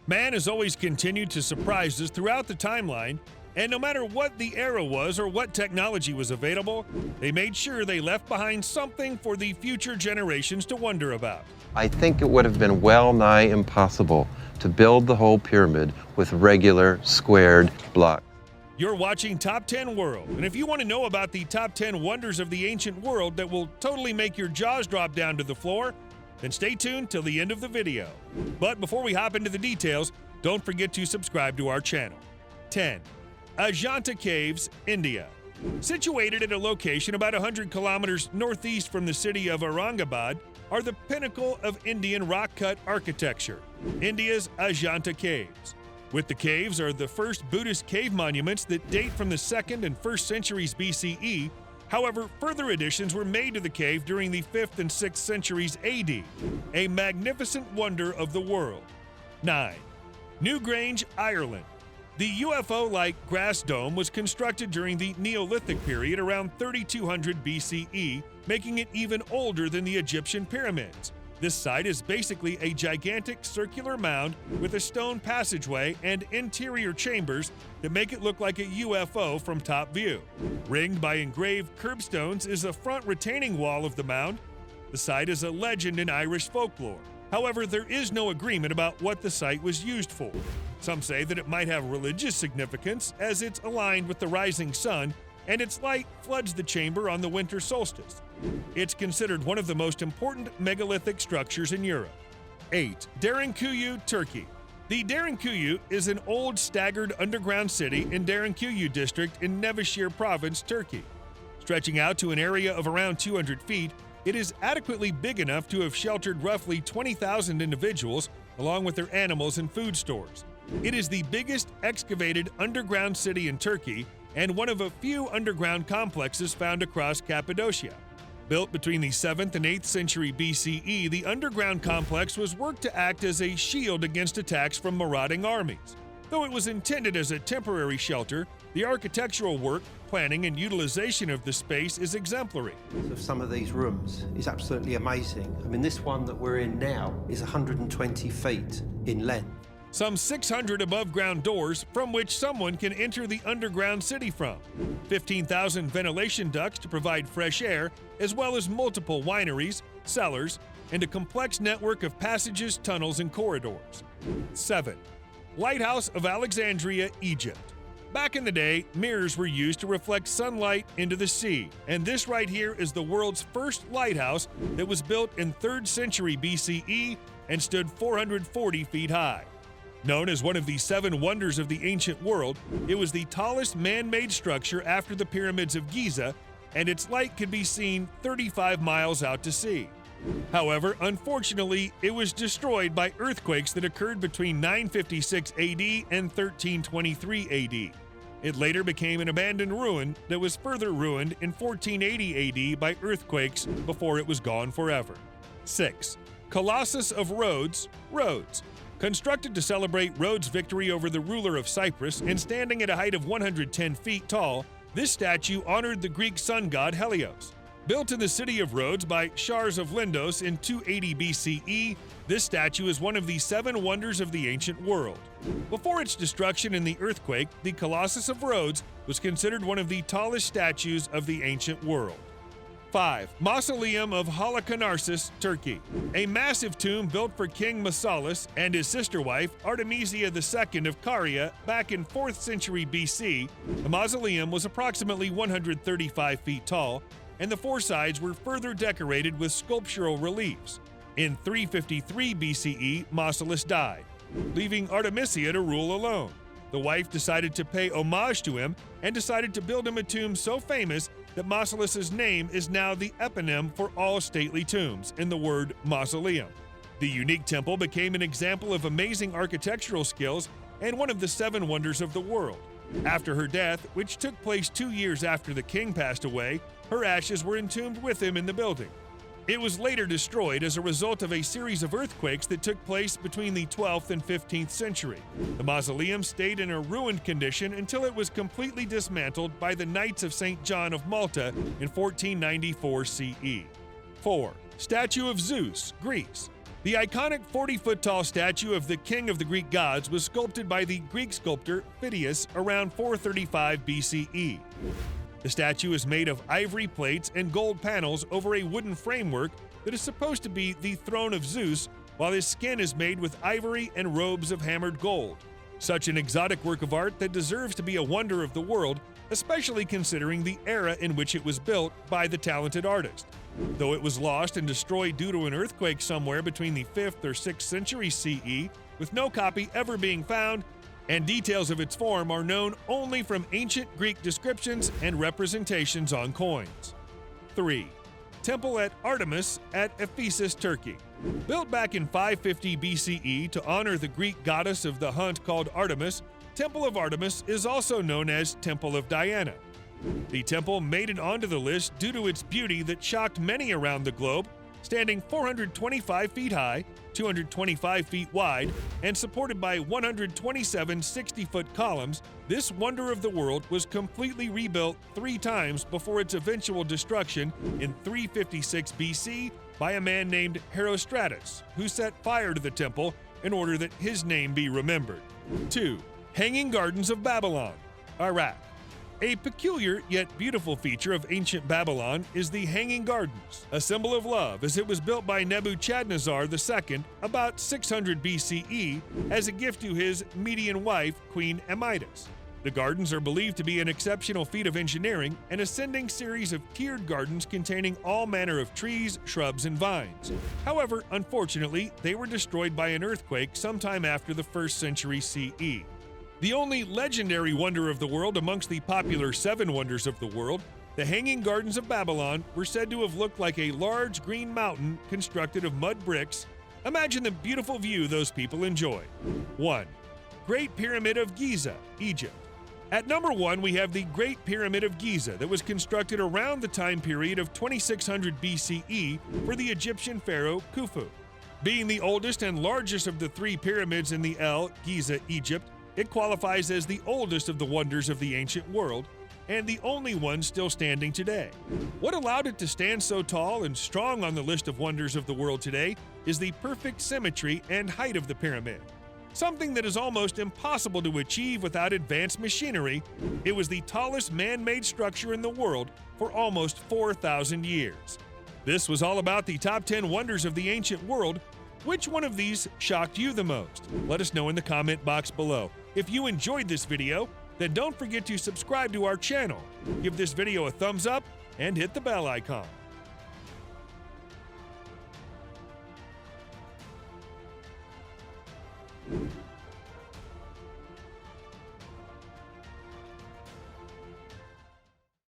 Man has always continued to surprise us throughout the timeline, and no matter what the era was or what technology was available, they made sure they left behind something for the future generations to wonder about. I think it would have been well nigh impossible to build the whole pyramid with regular squared blocks. You're watching Top 10 World, and if you want to know about the top 10 wonders of the ancient world that will totally make your jaws drop down to the floor, then stay tuned till the end of the video. But before we hop into the details, don't forget to subscribe to our channel. 10. Ajanta Caves, India. Situated at a location about 100 kilometers northeast from the city of Aurangabad are the pinnacle of Indian rock-cut architecture, India's Ajanta Caves. With the caves are the first Buddhist cave monuments that date from the 2nd and 1st centuries BCE. However, further additions were made to the cave during the 5th and 6th centuries AD, a magnificent wonder of the world. 9. Newgrange, Ireland. The UFO-like grass dome was constructed during the Neolithic period around 3200 BCE, making it even older than the Egyptian pyramids. This site is basically a gigantic circular mound with a stone passageway and interior chambers that make it look like a UFO from top view. Ringed by engraved curbstones is a front retaining wall of the mound. The site is a legend in Irish folklore. However, there is no agreement about what the site was used for. Some say that it might have religious significance as it's aligned with the rising sun and its light floods the chamber on the winter solstice. It's considered one of the most important megalithic structures in Europe. 8. Derenkuyu Turkey. The Derenkuyu is an old staggered underground city in Derenkuyu district in Nevşehir province, Turkey. Stretching out to an area of around 200 feet, it is adequately big enough to have sheltered roughly 20,000 individuals along with their animals and food stores. It is the biggest excavated underground city in Turkey and one of a few underground complexes found across Cappadocia. Built between the 7th and 8th century BCE, the underground complex was worked to act as a shield against attacks from marauding armies. Though it was intended as a temporary shelter, the architectural work, planning, and utilization of the space is exemplary. Of some of these rooms is absolutely amazing. I mean, this one that we're in now is 120 feet in length. Some 600 above-ground doors from which someone can enter the underground city from, 15,000 ventilation ducts to provide fresh air, as well as multiple wineries, cellars, and a complex network of passages, tunnels, and corridors. 7. Lighthouse of Alexandria, Egypt. Back in the day, mirrors were used to reflect sunlight into the sea, and this right here is the world's first lighthouse that was built in 3rd century BCE and stood 440 feet high. Known as one of the 7 wonders of the ancient world, it was the tallest man-made structure after the pyramids of Giza, and its light could be seen 35 miles out to sea. However, unfortunately, it was destroyed by earthquakes that occurred between 956 AD and 1323 AD. It later became an abandoned ruin that was further ruined in 1480 AD by earthquakes before it was gone forever. 6. Colossus of Rhodes, Rhodes. Constructed to celebrate Rhodes' victory over the ruler of Cyprus and standing at a height of 110 feet tall, this statue honored the Greek sun god Helios. Built in the city of Rhodes by Shars of Lindos in 280 BCE, this statue is one of the 7 wonders of the ancient world. Before its destruction in the earthquake, the Colossus of Rhodes was considered one of the tallest statues of the ancient world. 5. Mausoleum of Holocaunasis, Turkey. A massive tomb built for King Mausolus and his sister wife, Artemisia II of Caria, back in 4th century BC. The mausoleum was approximately 135 feet tall, and the 4 sides were further decorated with sculptural reliefs. In 353 BCE, Mausolus died, leaving Artemisia to rule alone. The wife decided to pay homage to him and decided to build him a tomb so famous that Mausolus's name is now the eponym for all stately tombs in the word mausoleum. The unique temple became an example of amazing architectural skills and one of the 7 wonders of the world. After her death, which took place 2 years after the king passed away, her ashes were entombed with him in the building. It was later destroyed as a result of a series of earthquakes that took place between the 12th and 15th century. The mausoleum stayed in a ruined condition until it was completely dismantled by the Knights of St. John of Malta in 1494 CE. 4. Statue of Zeus, Greece. The iconic 40-foot-tall statue of the king of the Greek gods was sculpted by the Greek sculptor Phidias around 435 BCE. The statue is made of ivory plates and gold panels over a wooden framework that is supposed to be the throne of Zeus, while his skin is made with ivory and robes of hammered gold. Such an exotic work of art that deserves to be a wonder of the world, especially considering the era in which it was built by the talented artist. Though it was lost and destroyed due to an earthquake somewhere between the 5th or 6th century CE, with no copy ever being found, and details of its form are known only from ancient Greek descriptions and representations on coins. 3. Temple at Artemis at Ephesus, Turkey. Built back in 550 BCE to honor the Greek goddess of the hunt called Artemis, Temple of Artemis is also known as Temple of Diana. The temple made it onto the list due to its beauty that shocked many around the globe. Standing 425 feet high, 225 feet wide, and supported by 127 60-foot columns, this wonder of the world was completely rebuilt 3 times before its eventual destruction in 356 BC by a man named Herostratus, who set fire to the temple in order that his name be remembered. 2. Hanging Gardens of Babylon, Iraq. A peculiar yet beautiful feature of ancient Babylon is the Hanging Gardens, a symbol of love, as it was built by Nebuchadnezzar II about 600 BCE as a gift to his Median wife, Queen Amytas. The gardens are believed to be an exceptional feat of engineering, an ascending series of tiered gardens containing all manner of trees, shrubs, and vines. However, unfortunately, they were destroyed by an earthquake sometime after the 1st century CE. The only legendary wonder of the world amongst the popular 7 wonders of the world, the Hanging Gardens of Babylon were said to have looked like a large green mountain constructed of mud bricks. Imagine the beautiful view those people enjoy. 1. Great Pyramid of Giza, Egypt. At number 1, we have the Great Pyramid of Giza that was constructed around the time period of 2600 BCE for the Egyptian pharaoh Khufu. Being the oldest and largest of the 3 pyramids in the Giza, Egypt, it qualifies as the oldest of the wonders of the ancient world, and the only one still standing today. What allowed it to stand so tall and strong on the list of wonders of the world today is the perfect symmetry and height of the pyramid. Something that is almost impossible to achieve without advanced machinery, it was the tallest man-made structure in the world for almost 4,000 years. This was all about the top 10 wonders of the ancient world. Which one of these shocked you the most? Let us know in the comment box below. If you enjoyed this video, then don't forget to subscribe to our channel, give this video a thumbs up, and hit the bell icon.